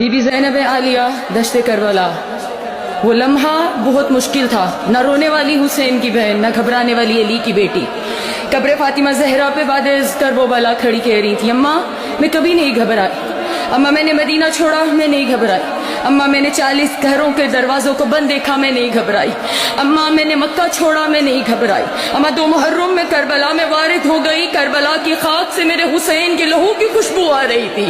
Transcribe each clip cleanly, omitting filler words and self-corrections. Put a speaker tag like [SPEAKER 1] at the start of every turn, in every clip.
[SPEAKER 1] Be be زینب عالیہ دشت کربلا، وہ لمحہ بہت مشکل تھا، نہ رونے والی حسین کی بہن، نہ گھبرانے والی علی کی بیٹی قبر فاطمہ زہرا پہ بعد کرب و بلا کھڑی کہہ رہی تھی، اماں میں کبھی نہیں گھبرائی، اماں میں نے مدینہ چھوڑا میں نہیں گھبرائی، اماں میں نے 40 گھروں کے دروازوں کو بند دیکھا میں نہیں گھبرائی، اماں میں نے مکہ چھوڑا میں نہیں گھبرائی، اماں 2 محرم میں کربلا میں وارد ہو گئی، کربلا کی خاک سے میرے حسین کے لہو کی خوشبو آ رہی تھی،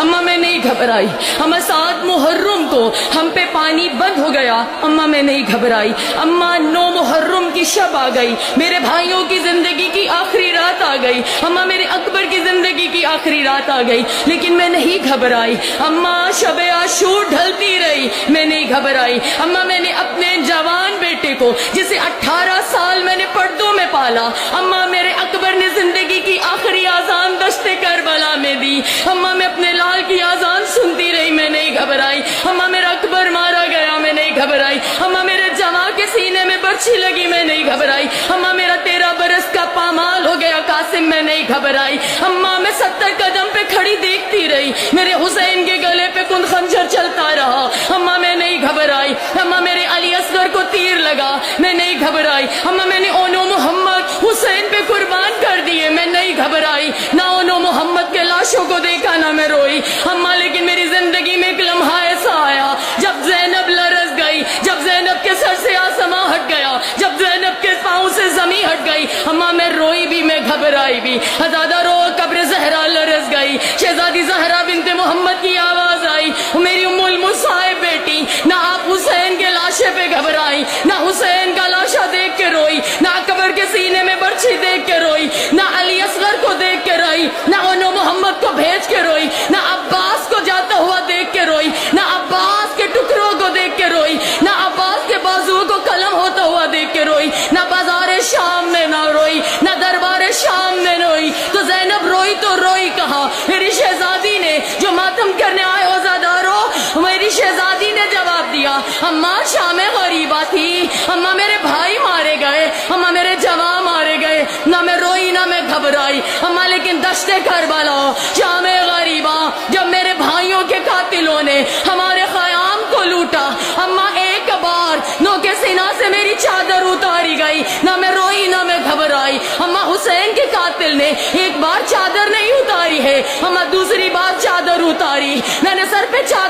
[SPEAKER 1] اماں میں نہیں گھبرائی، اماں 7 محرم کو ہم پہ پانی بند ہو گیا، اماں میں نہیں گھبرائی، اماں 9 محرم کی شب آ گئی، میرے بھائیوں کی زندگی کی آخری رات آ گئی، اماں میرے اکبر کی زندگی کی آخری رات آ گئی، لیکن میں نہیں گھبرائی، اماں شب عاشور ڈھلتی رہی میں نہیں گھبرائی، اماں میں نے اپنے جوان بیٹے کو جسے 18 سال میں نے پردوں میں پالا، اماں میرے اکبر نے زندگی کی آخری آذان دشت کربلا میں دی، اماں میں اپنے لال کی آذان سنتی رہی میں نہیں گھبرائی، اماں میرا اکبر مارا گیا میں نہیں گھبرائی، اماں میرے جواں کے سینے میں برچھی لگی میں نہیں گھبرائی، اماں میرا 13 برس کا پامال ہو گیا قاسم میں نہیں گھبرائی، اماں میں 70 قدم پہ کھڑی دیکھتی رہی میرے حسین کے گلے پہ کن خنجر چلتا رہا، اماں میں نہیں گھبرائی، اماں میرے علی اصغر کو تیر لگا میں نہیں گھبرائی، اماں میں نے اونو محمد حسین پہ قربان کر دیے میں نہیں گھبرائی، نہ اونو محمد کے لاشوں کو دیکھا نہ میں روئی، اماں لیکن میری زندگی میں ایک لمحہ ایسا آیا جب زینب لرز گئی، جب زینب کے سر سے آسماں ہٹ گیا، جب زینب کے پاؤں سے زمین ہٹ گئی، اماں میں روئی بھی میں گھبرائی بھی، ہزادہ رو قبر زہرا لرز گئی، شہزادی زہرا بنت محمد کی آواز آئی، میری ام المصائب بیٹی، نہ آپ حسین کے لاشے پہ گھبرائی، نہ حسین کا لاشا دیکھ کے روئی، نہ قبر کے سینے میں برچھی دیکھ کے روئی، نہ علی اصغر کو دیکھ کے روئی، نہ اونو محمد کو بھیج کے روئی، نہ عباس کو جاتا ہوا دیکھ کے روئی، نہ عباس کے ٹکڑوں کو دیکھ کے روئی، نہ عباس کے بازو کو قلم ہوتا ہوا دیکھ کے روئی، نہ بازار شام میں نہ روئی، نہ دربار شام میں روئی، تو زینب روئی تو روئی کہاں؟ میری شہزادی نے جو ماتم کرنے آئے ہو زادارو، میری شہزادی نے جواب دیا، اماں شام غریبہ تھی، اماں میرے بھائی مارے گئے، اماں میرے جوان مارے گئے، نہ میں روئی نہ میں گھبرائی، اماں لیکن دشت کربلا شام غریبہ جب میرے بھائیوں کے قاتلوں نے ہمارے خیام کو لوٹا، اماں ایک بار نو کے سینہ سے میری چادر اتاری گئی، نہ میں روئی نہ میں گھبرائی، اماں حسین کے قاتل نے ایک بار چادر نہیں اتاری ہے، اماں دوسری بار چادر اتاری، میں نے سر پہ چادر